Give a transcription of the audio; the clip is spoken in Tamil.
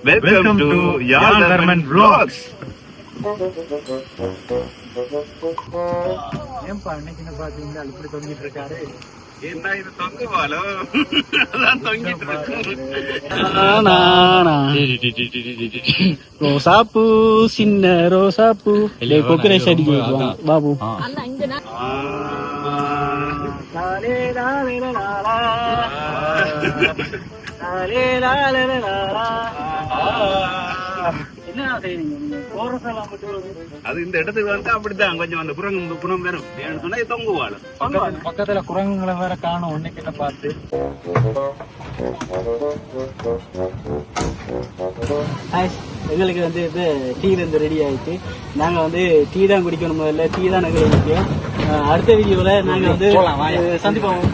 Welcome to Yazh Dharman vlogs. ஏன்பா இன்னைக்கு பாத்தீங்கன்னா இப்படி தொங்கிட்டு இருக்காரு? என்ன இது தொங்குவாளோ? அதான் தொங்கிட்டு இருக்கு. ரோசாப்பூ சின்ன ரோசாப்பூ கொக்கரேஷ் அடிக்க பாபு. அது இந்த இடத்துக்கு வந்து அப்படித்தான் கொஞ்சம் அந்த குரங்கு புறம் வரும் சொன்னா தொங்குவாள். பக்கத்துல குரங்குகளை வேற காணும் ஒண்ணு கிட்ட பார்த்து. எங்களுக்கு வந்து இது டீ வந்து ரெடி ஆயிடுச்சு. நாங்க வந்து டீ தான் குடிக்கணும், முதல்ல டீ தான் எங்களுக்கு முக்கியம். அடுத்த வீடியோல நாங்க வந்து சந்திப்போம்.